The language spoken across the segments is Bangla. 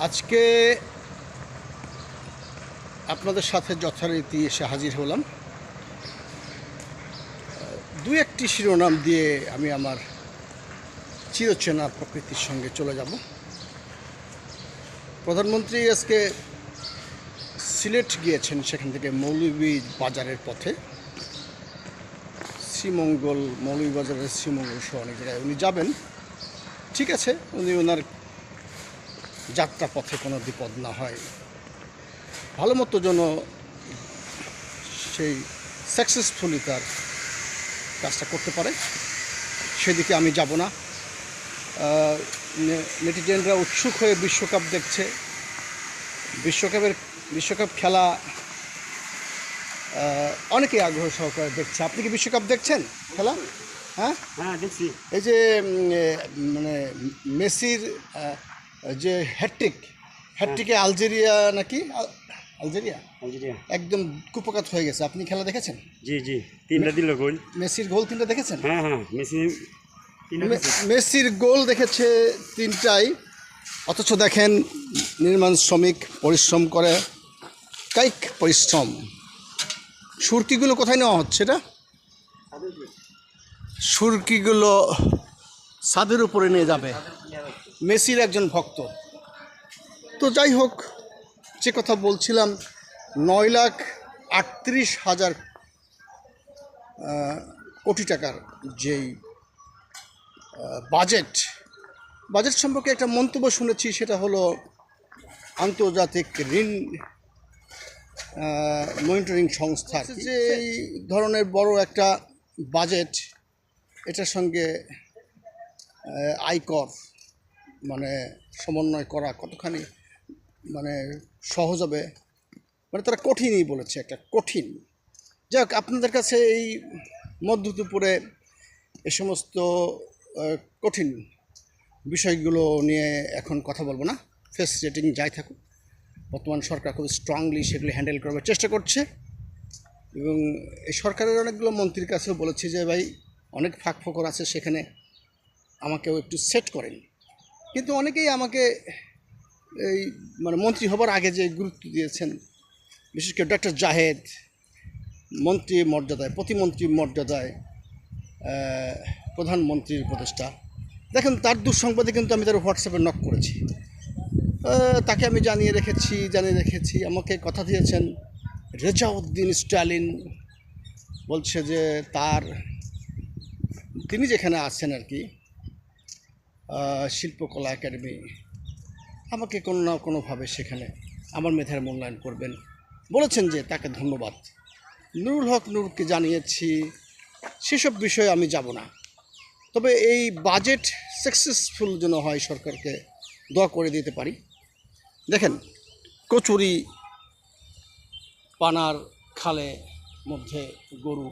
আজকে আপনাদের সাথে যথারীতি এসে হাজির হলাম। দু একটি শিরোনাম দিয়ে আমি আমার চিরচেনা প্রকৃতির সঙ্গে চলে যাব। প্রধানমন্ত্রী আজকে সিলেট গিয়েছেন, সেখান থেকে মৌলভীবাজারের পথে মৌলভীবাজারের শ্রীমঙ্গল সহ অনেক জায়গায় উনি যাবেন। ঠিক আছে, উনি ওনার যাত্রা পথে কোনো বিপদ না হয়, ভালো মতো যেন সেই সাকসেসফুলি তার কাজটা করতে পারে, সেদিকে আমি যাব না। নেটিজেনরা উৎসুক হয়ে বিশ্বকাপ দেখছে। বিশ্বকাপ খেলা অনেকেই আগ্রহ সহকারে দেখছে। আপনি কি বিশ্বকাপ দেখছেন খেলা? হ্যাঁ হ্যাঁ দেখছি। এই যে মানে মেসির যে হ্যাটট্রিকে আলজেরিয়া আলজেরিয়া একদম কুপকাত হয়ে গেছে। আপনি খেলা দেখেছেন? জি জি, তিনটা দিল গোল। মেসির গোল তিনটা দেখেছেন? হ্যাঁ হ্যাঁ, মেসির গোল দেখেছে তিনটাই। অথচ দেখেন, নির্মাণ শ্রমিক পরিশ্রম করে, কায়িক পরিশ্রম। সুরকিগুলো কোথায় নেওয়া হচ্ছে? এটা সুরকিগুলো ছাদের উপরে নিয়ে যাবে। মেসির একজন ভক্ত। তো যাই হোক, যে কথা বলছিলাম, 9,38,000 কোটি টাকার যেই বাজেট সম্পর্কে একটা মন্তব্য শুনেছি। সেটা হলো আন্তর্জাতিক ঋণ মনিটরিং সংস্থা যে এই ধরনের বড় একটা বাজেট, এটার সঙ্গে আয়কর মানে সমন্বয় করা কতখানি মানে সহজ হবে, মানে তারা কঠিনই বলেছে, একটা কঠিন। যাই হোক, আপনাদের কাছে এই মধ্য দুপুরে এ সমস্ত কঠিন বিষয়গুলো নিয়ে এখন কথা বলবো না। ফেস রেটিং যাই থাকুক, বর্তমান সরকার খুব স্ট্রংলি সেগুলি হ্যান্ডেল করবার চেষ্টা করছে। এবং এই সরকারের অনেকগুলো মন্ত্রীর কাছেও বলেছে যে ভাই, অনেক ফাঁক ফোকর আছে, সেখানে আমাকেও একটু সেট করেন। কিন্তু অনেকেই আমাকে এই মানে মন্ত্রী হবার আগে যে গুরুত্ব দিয়েছেন, বিশেষ করে ডক্টর জাহেদ, মন্ত্রী মর্যাদায়, প্রতিমন্ত্রী মর্যাদায় প্রধানমন্ত্রীর উপদেষ্টা, দেখেন তার দুঃসংবাদে কিন্তু আমি তার হোয়াটসঅ্যাপে নক করেছি। তাকে আমি জানিয়ে রেখেছি আমাকে কথা দিয়েছেন। রেজাউদ্দিন স্টালিন বলছে যে তিনি যেখানে আছেন আর কি, শিল্পকলা একাডেমি, আমাকে কোনো না কোনোভাবে সেখানে আমার মেধার মূল্যায়ন করবেন বলেছেন, যে তাকে ধন্যবাদ। নুরুল হক নূরকে জানিয়েছি। সেসব বিষয়ে আমি যাব না। তবে এই বাজেট সাকসেসফুল যেন হয়, সরকারকে দোয়া করে দিতে পারি। দেখেন, কচুরি পানার খালে মধ্যে গরু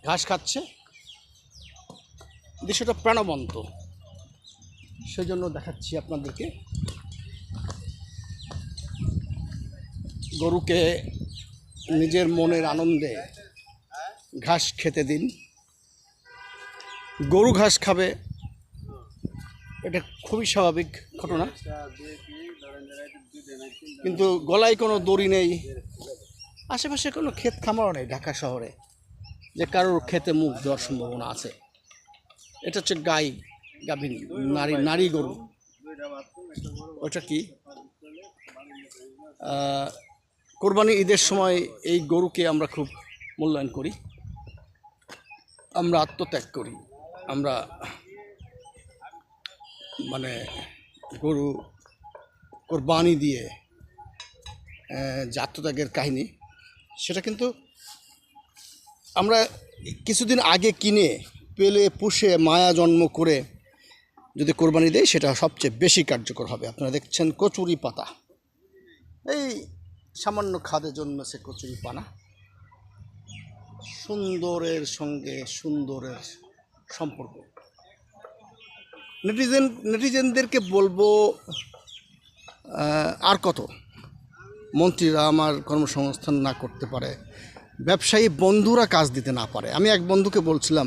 ঘাস খাচ্ছে, দৃশ্যটা প্রাণবন্ত, সেজন্য দেখাচ্ছি আপনাদেরকে। গরুকে নিজের মনের আনন্দে ঘাস খেতে দিন। গরু ঘাস খাবে, এটা খুবই স্বাভাবিক ঘটনা। কিন্তু গলায় কোনো দড়ি নেই, আশেপাশে কোনো ক্ষেত খামারও নেই ঢাকা শহরে যে কারোর খেতে মুখ দেওয়ার সম্ভাবনা আছে। এটা হচ্ছে গাভীন নারী গরু। ওটা কি, কোরবানি ঈদের সময় এই গরুকে আমরা খুব মূল্যায়ন করি, আমরা আত্মত্যাগ করি। আমরা মানে গরু কোরবানি দিয়ে যে আত্মত্যাগের কাহিনী, সেটা কিন্তু আমরা কিছুদিন আগে কিনে পেলে পুষে মায়া জন্ম করে যদি কোরবানি দেয়, সেটা সবচেয়ে বেশি কার্যকর হবে। আপনারা দেখছেন কচুরি পাতা, এই সামান্য খাদে জন্মেছে কচুরি পানা। সুন্দরের সঙ্গে সুন্দরের সম্পর্ক। নেটিজেনদেরকে বলবো, আর কত মন্ত্রীরা আমার কর্মসংস্থান না করতে পারে, ব্যবসায়ী বন্ধুরা কাজ দিতে না পারে। আমি এক বন্ধুকে বলছিলাম,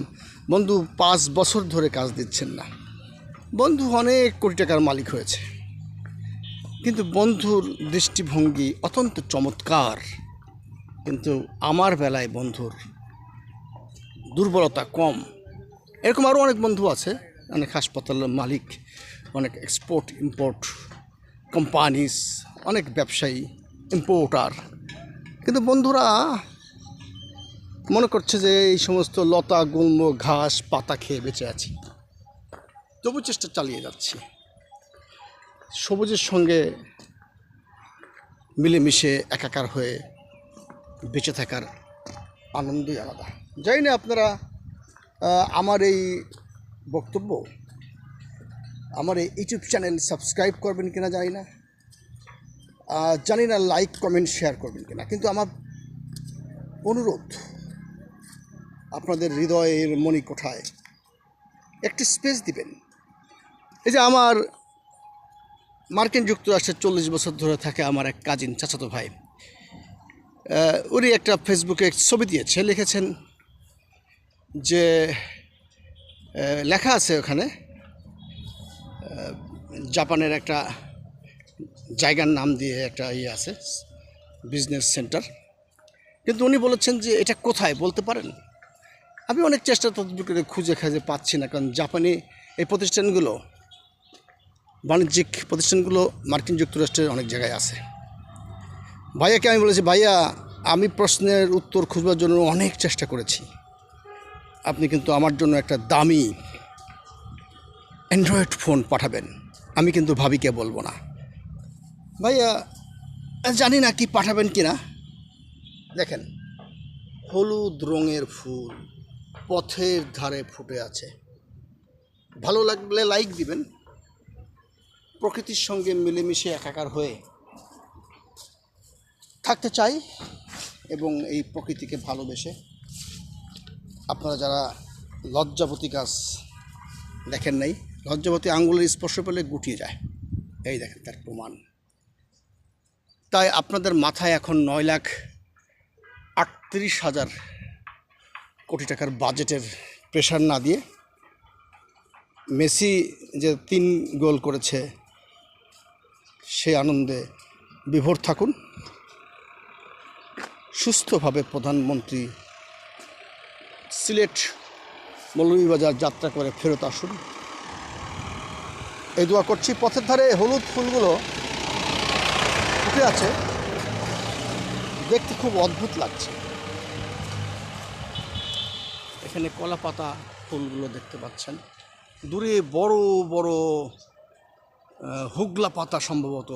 বন্ধু 5 বছর ধরে কাজ দিচ্ছেন না, বন্ধু অনেক কোটি টাকার মালিক হয়েছে, কিন্তু বন্ধুর দৃষ্টিভঙ্গি অত্যন্ত চমৎকার। কিন্তু আমার বেলায় বন্ধুর দুর্বলতা কম। এরকম আরও অনেক বন্ধু আছে, অনেক হাসপাতালের মালিক, অনেক এক্সপোর্ট ইম্পোর্ট কোম্পানিজ, অনেক ব্যবসায়ী, ইম্পোর্টার। কিন্তু বন্ধুরা মনে করছে যে এই সমস্ত লতা গুল্ম ঘাস পাতা খেয়ে বেঁচে আছি, তবু চেষ্টা চালিয়ে যাচ্ছি। সবুজের সঙ্গে মিলেমিশে একাকার হয়ে বেঁচে থাকার আনন্দই আলাদা। জানি না আপনারা আমার এই বক্তব্য, আমার এই ইউটিউব চ্যানেল সাবস্ক্রাইব করবেন কিনা জানি না, জানি না লাইক কমেন্ট শেয়ার করবেন কিনা, কিন্তু আমার অনুরোধ, আপনাদের হৃদয়ের মণিকোঠায় একটি স্পেস দিবেন। এই যে আমার মার্কিন যুক্তরাষ্ট্রে 40 বছর ধরে থাকে আমার এক কাজিন চাচাতো ভাই, উনি একটা ফেসবুকে ছবি দিয়েছে, লিখেছেন যে লেখা আছে ওখানে জাপানের একটা জায়গার নাম দিয়ে একটা ইয়ে আছে, বিজনেস সেন্টার, কিন্তু উনি বলেছেন যে এটা কোথায় বলতে পারেন। আমি অনেক চেষ্টা তদবির করে খুঁজে পাচ্ছি না, কারণ জাপানি এই প্রতিষ্ঠানগুলো, বাণিজ্যিক প্রতিষ্ঠানগুলো মার্কিন যুক্তরাষ্ট্রের অনেক জায়গায় আছে। ভাইয়াকে আমি বলেছি, ভাইয়া আমি প্রশ্নের উত্তর খুঁজবার জন্য অনেক চেষ্টা করেছি, আপনি কিন্তু আমার জন্য একটা দামি অ্যান্ড্রয়েড ফোন পাঠাবেন, আমি কিন্তু ভাবিকে বলবো না। ভাইয়া জানি না কি পাঠাবেন কি না। দেখেন, হলুদ রঙের ফুল পথের ধারে ফুটে আছে, ভালো লাগলে লাইক দিবেন। প্রকৃতির সঙ্গে মিলেমিশে একাকার হয়ে থাকতে চাই, এবং এই প্রকৃতিকে ভালোবেসে, আপনারা যারা লজ্জাবতী গাছ দেখেন নাই, লজ্জাবতী আঙ্গুলের স্পর্শ পেলে গুটিয়ে যায়, এই দেখেন তার প্রমাণ। তাই আপনাদের মাথায় এখন 9,38,000 কোটি টাকার বাজেটের প্রেশার না দিয়ে, মেসি যে 3 গোল করেছে সেই আনন্দে বিভোর থাকুন। সুস্থভাবে প্রধানমন্ত্রী সিলেট মৌলভীবাজার যাত্রা করে ফেরত আসুন, এই দোয়া করছি। পথের ধারে হলুদ ফুলগুলো ফুটে আছে, দেখতে খুব অদ্ভুত লাগছে। এখানে কলা পাতা ফুলগুলো দেখতে পাচ্ছেন, দূরে বড় বড় হুগলা পাতা সম্ভবত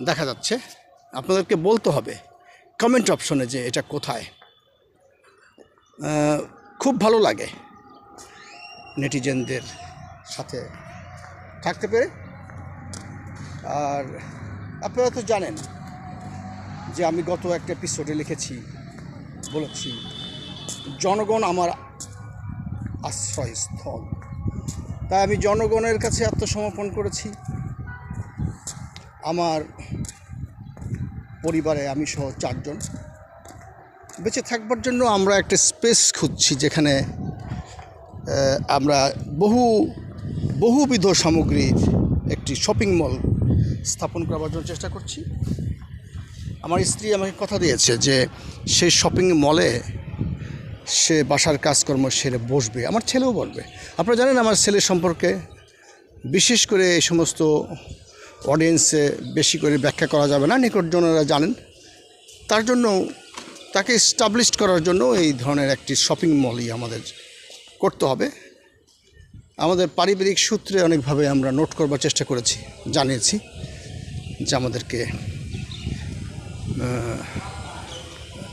দেখা যাচ্ছে। আপনাদেরকে বলতে হবে কমেন্ট অপশনে যে এটা কোথায়। খুব ভালো লাগে নেটিজেনদের সাথে থাকতে পেরে। আর আপনারা তো জানেন যে আমি গত একটা এপিসোডে বলেছি জনগণ আমার আশ্রয়স্থল। তাই আমি জনগণের কাছে আত্মসমর্পণ করেছি। আমার পরিবারে আমি সহ 4 জন বেঁচে থাকবার জন্য আমরা একটা স্পেস খুঁজছি, যেখানে আমরা বহুবিধ সামগ্রীর একটি শপিং মল স্থাপন করার জন্য চেষ্টা করছি। আমার স্ত্রী আমাকে কথা দিয়েছে যে সেই শপিং মলে সে বাসার কাজকর্ম সেরে বসবে, আমার ছেলেও বলবে। আপনারা জানেন আমার ছেলের সম্পর্কে বিশেষ করে এই সমস্ত অডিয়েন্সে বেশি করে ব্যাখ্যা করা যাবে না, নিকটজনেরা জানেন। তার জন্য তাকে এস্টাবলিশড করার জন্য এই ধরনের একটি শপিং মলই আমাদের করতে হবে। আমাদের পারিবারিক সূত্রে অনেকভাবে আমরা নোট করবার চেষ্টা করেছি, জানিয়েছি যে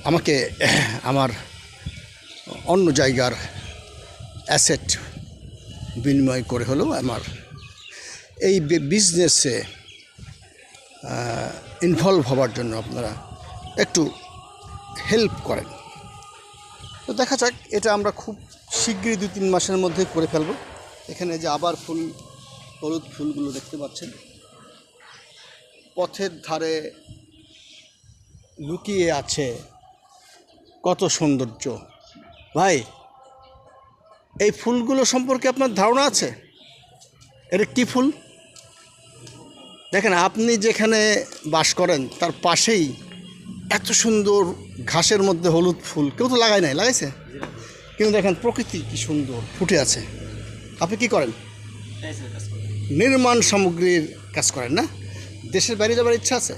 আমাকে আমার অন্য জায়গার অ্যাসেট বিনিময় করে হলেও আমার এই বিজনেসে ইনভলভ হওয়ার জন্য আপনারা একটু হেল্প করেন। তো দেখা যাক, এটা আমরা খুব শীঘ্রই 2-3 মাসের মধ্যে করে ফেলব। এখানে যে আবার হলুদ ফুলগুলো দেখতে পাচ্ছেন, পথের ধারে লুকিয়ে আছে কত সৌন্দর্য। ভাই, এই ফুলগুলো সম্পর্কে আপনার ধারণা আছে? এটা কী ফুল? দেখেন, আপনি যেখানে বাস করেন তার পাশেই এত সুন্দর ঘাসের মধ্যে হলুদ ফুল কেউ তো লাগায় নাই, লাগাইছে? কিন্তু দেখেন প্রকৃতি কি সুন্দর ফুটে আছে। আপনি কি করেন? নির্মাণ সামগ্রীর কাজ করেন না? দেশের বাইরে যাবার ইচ্ছা আছে?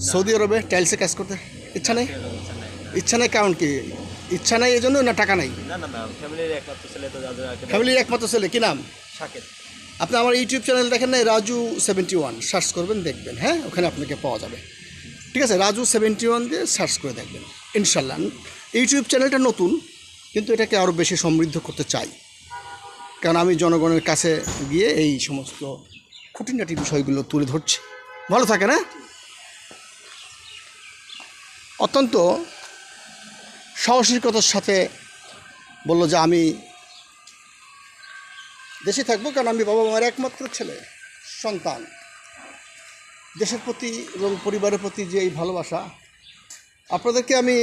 সৌদি আরবে টাইলসে কাজ করতে ইচ্ছা নেই? ইচ্ছা নেই কারণ কি? ইচ্ছা নাই এই জন্য, না টাকা নাই? ফ্যামিলির একমাত্র ছেলে, কি নাম? আপনি আমার ইউটিউব চ্যানেল দেখেন না, রাজু71 সার্চ করবেন, দেখবেন। হ্যাঁ, ওখানে আপনাকে পাওয়া যাবে। ঠিক আছে, রাজু71 দিয়ে সার্চ করে দেখবেন ইনশাল্লাহ। ইউটিউব চ্যানেলটা নতুন, কিন্তু এটাকে আরও বেশি সমৃদ্ধ করতে চাই, কারণ আমি জনগণের কাছে গিয়ে এই সমস্ত খুঁটিনাটি বিষয়গুলো তুলে ধরছি। ভালো থাকে না? অত্যন্ত সাহসিকতার সাথে বলল যে আমি দেশে থাকবো, কারণ আমি বাবা মায়ের একমাত্র ছেলে সন্তান। দেশের প্রতি এবং পরিবারের প্রতি যে এই ভালোবাসা আপনাদেরকে আমি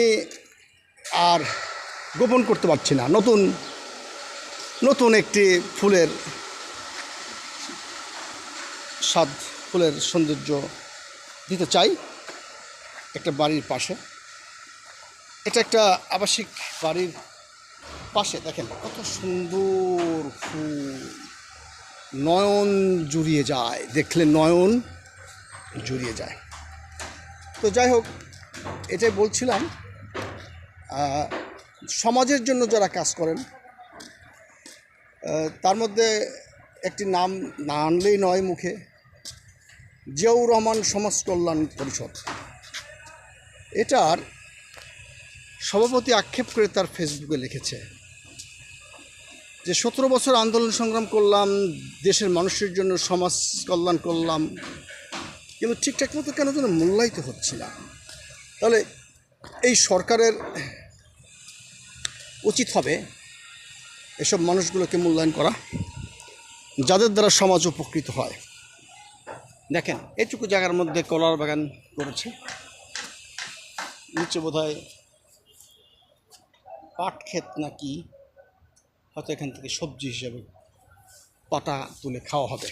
আর গোপন করতে পারছি না। নতুন নতুন একটি ফুলের স্বাদ, ফুলের সৌন্দর্য দিতে চাই একটা বাড়ির পাশে। এটা একটা আবাসিক বাড়ির পাশে দেখেন কত সুন্দর ফুল, নয়ন জুড়িয়ে যায়, দেখলে নয়ন জুড়িয়ে যায়। তো যাই হোক, এটাই বলছিলাম, সমাজের জন্য যারা কাজ করেন তার মধ্যে একটি নাম না আনলেই নয় মুখে, জিয়াউর রহমান সমাজ কল্যাণ পরিষদ। এটার সভাপতি আক্ষেপ করে তার ফেসবুকে লিখেছে যে 17 বছর আন্দোলন সংগ্রাম করলাম, দেশের মানুষের জন্য সমাজ কল্যাণ করলাম, কিন্তু ঠিকঠাক মতো কেন যেন মূল্যায়িত হচ্ছে না। তাহলে এই সরকারের উচিত হবে এসব মানুষগুলোকে মূল্যায়ন করা, যাদের দ্বারা সমাজ উপকৃত হয়। দেখেন, এইটুকু জায়গার মধ্যে কলার বাগান করেছে, নিচে বোধহয় পাট ক্ষেত নাকি, হয়তো এখান থেকে সবজি হিসাবে পাটা তুলে খাওয়া হবে।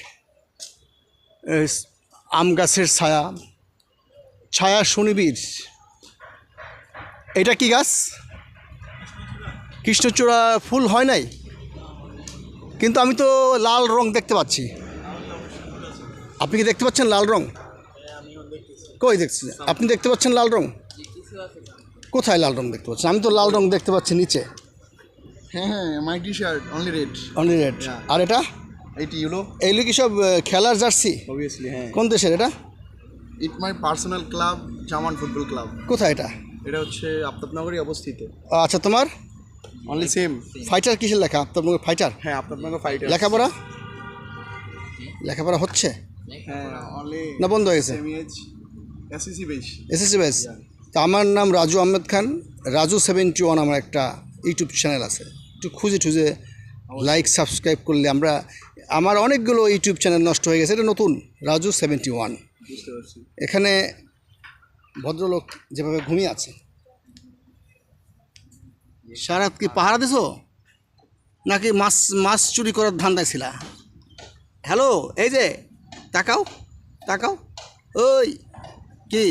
আম গাছের ছায়া, ছায়া শনিবীর। এটা কি গাছ? কৃষ্ণচূড়া ফুল হয় নাই, কিন্তু আমি তো লাল রং দেখতে পাচ্ছি। আপনি কি দেখতে পাচ্ছেন লাল রং? কই দেখছি? আপনি দেখতে পাচ্ছেন লাল রং? কোথায় লাল রং দেখতে পাচ্ছেন? আমি তো লাল রং দেখতে পাচ্ছি নিচে। হ্যাঁ, my T shirt only red. Only red. আর এটা? এইটি ইউলো এইগুলো কি সব খেলার জার্সি? অবভিয়াসলি। হ্যাঁ, কোন দেশের এটা? It my personal club, German football club. কোথায় এটা? এটা হচ্ছে আফতাবনগরে অবস্থিত। আচ্ছা, তোমার অনলি সেম। ফাইটার কিসের লেখা? আপনার ফাইটার? হ্যাঁ, আফতাবনগর ফাইটার। লেখাপড়া লেখাপড়া হচ্ছে হ্যাঁ, অনলি না বন্ধ হয়ে গেছে? Same as SSC base. SSC batch. তো আমার নাম রাজু আহমেদ খান, রাজু71 আমার একটা ইউটিউব চ্যানেল আছে। একটু খুঁজে টুজে লাইক সাবস্ক্রাইব করলে আমার অনেকগুলো ইউটিউব চ্যানেল নষ্ট হয়ে গেছে, এটা নতুন রাজু71। বুঝতে পারছি। এখানে ভদ্রলোক যেভাবে ঘুমিয়ে আছে, সারাত কি পাহারা দিছো নাকি মাছ মাছ চুরি করার ধান্দায় ছিলা? হ্যালো, এই যে তাকাও তাকাও, ওই কি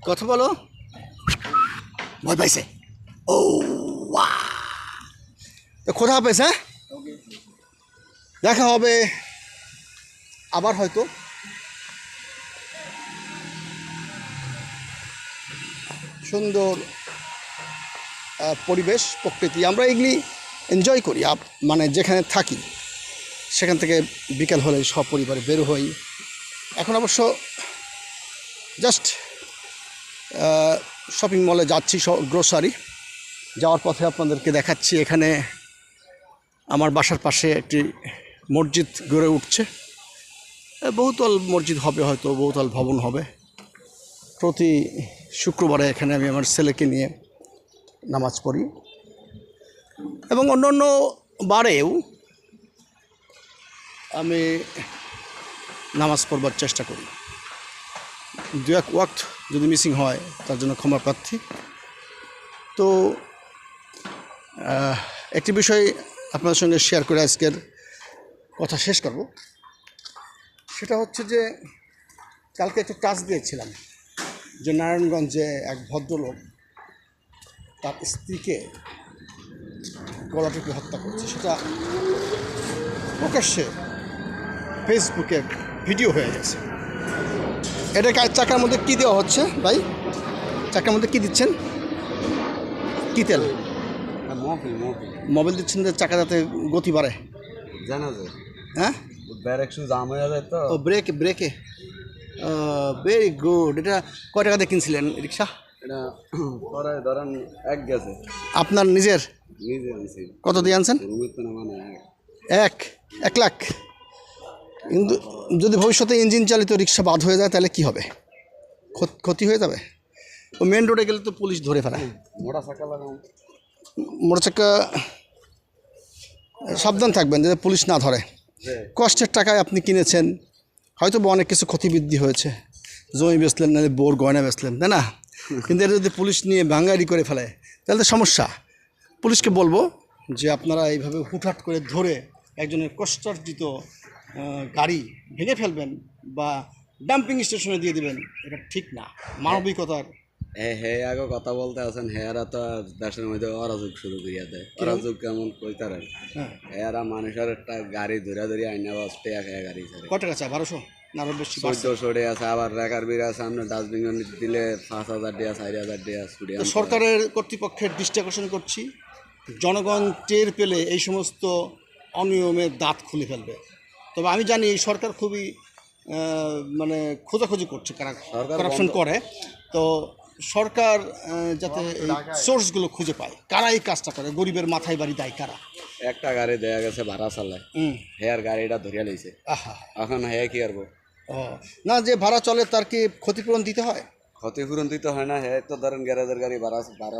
কথা বলো? ভয় পাইছে? ও ওয়া, তো খোদা হাফেজ। হ্যাঁ, দেখা হবে আবার হয়তো। সুন্দর পরিবেশ, প্রকৃতি, আমরা এগুলি এনজয় করি। মানে যেখানে থাকি সেখান থেকে বিকেল হলে সপরিবারে বের হই। এখন অবশ্য জাস্ট শপিং মলে যাচ্ছি, গ্রোসারি যাওয়ার পথে আপনাদেরকে দেখাচ্ছি। এখানে আমার বাসার পাশে একটি মসজিদ গড়ে উঠছে, বহুতল মসজিদ হবে, হয়তো বহুতল ভবন হবে। প্রতি শুক্রবারে এখানে আমি আমার ছেলেকে নিয়ে নামাজ পড়ি, এবং অন্যান্য বারেও আমি নামাজ পড়বার চেষ্টা করি। দু এক ওয়াক্ত যদি মিসিং হয় তার জন্য ক্ষমা প্রার্থী। তো একটি বিষয় আপনাদের সঙ্গে শেয়ার করে আজকের কথা শেষ করব। সেটা হচ্ছে যে কালকে একটু টাচ দিয়েছিলাম যে নারায়ণগঞ্জে এক ভদ্রলোক তার স্ত্রীকে গলা টিপে হত্যা করেছে। সেটা প্রকাশ্যে ফেসবুকে ভিডিও হয়ে গেছে। এটা চাকার মধ্যে কী দেওয়া হচ্ছে ভাই? চাকার মধ্যে কী দিচ্ছেন? কী তেল? মোবিল দিচ্ছেন যে চাকা যাতে গতি বাড়ে, জানা যায় হ্যাঁ? ব্যারেক শু জাম হয়ে যায় তো ও ব্রেকে ভেরি গুড। এটা কয় টাকা দিয়ে কিনছিলেন রিক্সা? এটা পরে ধরেন এক গেছে আপনার নিজের? নিজে আনছি কত দিয়ে আনছেন? রুমের তো না মানে এক লাখ। কিন্তু যদি ভবিষ্যতে ইঞ্জিন চালিত রিক্সা বাদ হয়ে যায় তাহলে কি হবে? ক্ষতি হয়ে যাবে। ও মেন রোডে গেলে তো পুলিশ ধরে ফেলে। মোটা চাকা লাগাম মোটরচাকা সাবধান থাকবেন যাতে পুলিশ না ধরে। কষ্টের টাকায় আপনি কিনেছেন, হয়তো বা অনেক কিছু ক্ষতিবৃদ্ধি হয়েছে, জমি বেচলেন, নাহলে বোর গয়না বেচলেন, তাই না? কিন্তু এটা যদি পুলিশ নিয়ে ভাঙ্গারি করে ফেলে তাহলে তো সমস্যা। পুলিশকে বলবো যে আপনারা এইভাবে হুটহাট করে ধরে একজনের কষ্টার্জিত গাড়ি ভেঙে ফেলবেন বা ডাম্পিং স্টেশনে দিয়ে দিবেন, এটা ঠিক না। মানবিকতার হ্যাঁ আগে কথা বলতে আছেন হেয়ারা তো দেশের মধ্যে অরাজক শুরু করিয়া দেয়। অরাজক কেমন কইতারেন? হ্যাঁ, হেয়ারা মানুষের একটা গাড়ি ধরে আইনা বাসতে এক গাড়ি ছাড়ে কত টাকা চায়? 1200 না আরও বেশি? 1400 আছে, আবার রেকার বির আছে, আপনার ডাস্টবিন দিলে 5000 টাকা 4000 টাকা ছুটি। তো সরকারের কর্তৃপক্ষের দৃষ্টি আকর্ষণ করছি, জনগণ টের পেলে এই সমস্ত অনিয়মের দাঁত খুলে ফেলবে। তবে আমি জানি এই সরকার খুবই মানে খোঁজাখুঁজি করছে কারা কারাপশন করে। তো সরকার যাতে এই সোর্সগুলো খুঁজে পায়, কারা এই কাজটা করে, গরিবের মাথায় বাড়ি দেয় কারা। একটা গাড়ি দেয়া গেছে ভাড়া চালায়, হেয়ার গাড়িটা ধরিয়া লইছে, আহা, এখন হ্যাঁ কি করবো? ও না, যে ভাড়া চলে তার কি ক্ষতিপূরণ দিতে হয়? ক্ষতিপূরণ দিতে হয় না, হ্যাঁ তো ধরেন গ্যারেজের গাড়ি ভাড়া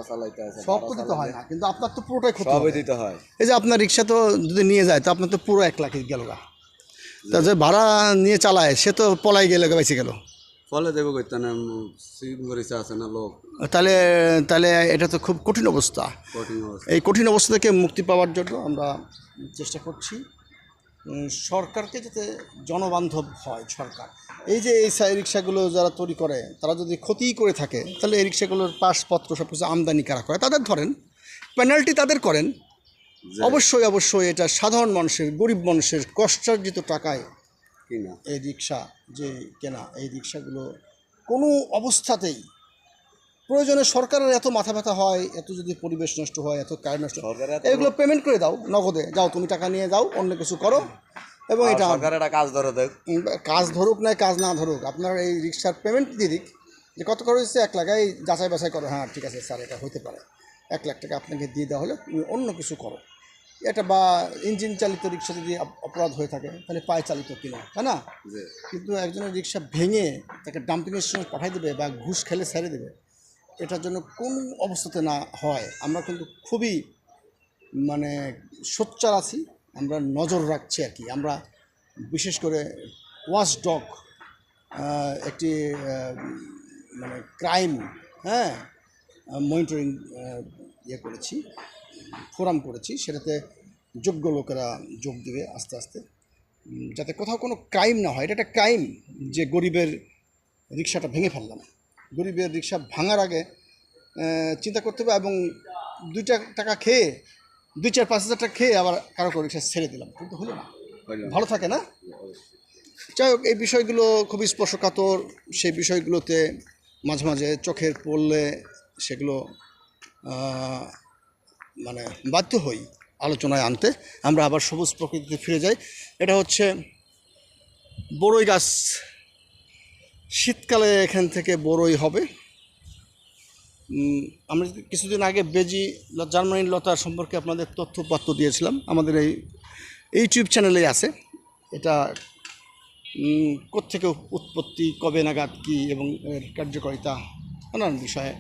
চালাইতে আছে, সব তো দিতে হয় না, কিন্তু আপনার তো পুরোটাই ক্ষতি সবই হবে। দিতে হয়। এই যে আপনার রিক্সা তো যদি নিয়ে যায় তো আপনার তো পুরো 1 লাখ গেল গা। তা যে ভাড়া নিয়ে চালায় সে তো পলাই গেলে বেঁচে গেল। ফলে দেবো করতে না, সিম করেছে আছে না লোক, তাহলে তাহলে এটা তো খুব কঠিন অবস্থা। কঠিন অবস্থা। এই কঠিন অবস্থা থেকে মুক্তি পাওয়ার জন্য আমরা চেষ্টা করছি সরকারকে যাতে জনবান্ধব হয় সরকার। এই যে এই রিক্সাগুলো যারা তৈরি করে তারা যদি ক্ষতিই করে থাকে তাহলে এই রিক্সাগুলোর পাসপত্র সব কিছু আমদানি কারা করে তাদের ধরেন, পেনাল্টি তাদের করেন। অবশ্যই এটা সাধারণ মানুষের, গরিব মানুষের কষ্টার্জিত টাকায় কিনা এই রিক্সা যে কেনা, এই রিক্সাগুলো কোনো অবস্থাতেই প্রয়োজনে সরকারের এত মাথা ব্যথা হয়, এত যদি পরিবেশ নষ্ট হয়, এত কারেন্ট নষ্ট হয়, এগুলো পেমেন্ট করে দাও নগদে, যাও তুমি টাকা নিয়ে যাও, অন্য কিছু করো। এবং এটা সরকার একটা কাজ ধরে দেখ, কাজ ধরুক না কাজ না ধরুক, আপনার এই রিক্সার পেমেন্ট দিয়ে দিক যে কত করে হচ্ছে 1 লাখ, এই যাচাই বাছাই করো, হ্যাঁ ঠিক আছে স্যার এটা হতে পারে, 1 লাখ টাকা আপনাকে দিয়ে দেওয়া হলে তুমি অন্য কিছু করো। এটা বা ইঞ্জিন চালিত রিক্সা যদি অপরাধ হয়ে থাকে তাহলে পায়ে চালিত কিনা, তাই না? কিন্তু একজনের রিক্সা ভেঙে তাকে ডাম্পিং স্টেশনে পাঠিয়ে দেবে বা ঘুষ খেলে ছেড়ে দেবে, এটার জন্য কোন অবস্থাতে না হয়। আমরা কিন্তু খুবই মানে সোচ্চার আছি, আমরা নজর রাখছি আর কি। আমরা বিশেষ করে ওয়াচ ডগ একটি মানে ক্রাইম মনিটরিং করেছি, ফোরাম করেছি, সেটাতে যোগ্য লোকেরা যোগ দিবে আস্তে আস্তে, যাতে কোথাও কোনো ক্রাইম না হয়। এটা একটা ক্রাইম যে গরিবের রিক্সাটা ভেঙে ফেললাম। গরিবের রিক্সা ভাঙার আগে চিন্তা করতে হবে, এবং 2 টাকা খেয়ে 2-4-5 হাজার টাকা খেয়ে আবার কারো কারো রিক্সা ছেড়ে দিলাম, কিন্তু হলো না, ভালো থাকে না। যাই হোক, এই বিষয়গুলো খুবই স্পর্শকাতর। সেই বিষয়গুলোতে মাঝে মাঝে চোখের পড়লে সেগুলো মানে বাধ্য হই আলোচনায় আনতে। আমরা আবার সবুজ প্রকৃতিতে ফিরে যাই। এটা হচ্ছে বড়ই গাছ, শীতকালে এখান থেকে বড়ই হবে। আমরা কিছুদিন আগে বেজি জার্মানির লতার সম্পর্কে আপনাদের তথ্যপাত্র দিয়েছিলাম, আমাদের এই ইউটিউব চ্যানেলেই আছে। এটা কোত্থেকে উৎপত্তি, কবে নাগাদ কী, এবং এর কার্যকারিতা নানান বিষয়ে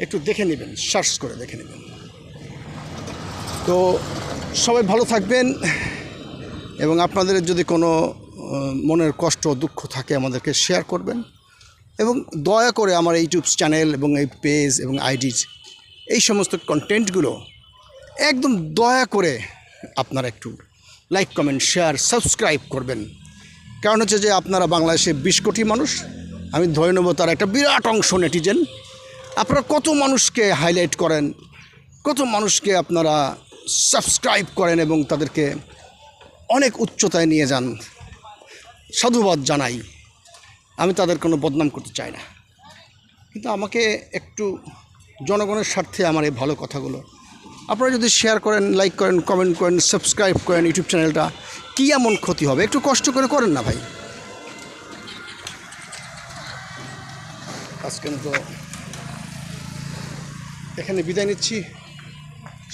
একটু দেখে নেবেন, সার্চ করে দেখে নেবেন। তো সবাই ভালো থাকবেন, এবং আপনাদের যদি কোনো মনের কষ্ট দুঃখ থাকে আমাদেরকে শেয়ার করবেন, এবং দয়া করে আমার ইউটিউব চ্যানেল এবং এই পেজ এবং আইডির এই সমস্ত কন্টেন্টগুলো একদম দয়া করে আপনারা একটু লাইক কমেন্ট শেয়ার সাবস্ক্রাইব করবেন। কারণ হচ্ছে যে আপনারা বাংলাদেশে 20 কোটি মানুষ, আমি ধরে নেব তার একটা বিরাট অংশ নেটিজেন। আপনারা কত মানুষকে হাইলাইট করেন, কত মানুষকে আপনারা সাবস্ক্রাইব করেন এবং তাদেরকে অনেক উচ্চতায় নিয়ে যান, সাধুবাদ জানাই। আমি তাদের কোনো বদনাম করতে চাই না, কিন্তু আমাকে একটু জনগণের স্বার্থে আমার এই ভালো কথাগুলো আপনারা যদি শেয়ার করেন, লাইক করেন, কমেন্ট করেন, সাবস্ক্রাইব করেন ইউটিউব চ্যানেলটা, কী এমন ক্ষতি হবে? একটু কষ্ট করে করেন না ভাই। আজকের মতো এখানে বিদায় নিচ্ছি।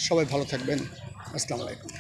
সবাই ভালো থাকবেন। আসসালামু আলাইকুম।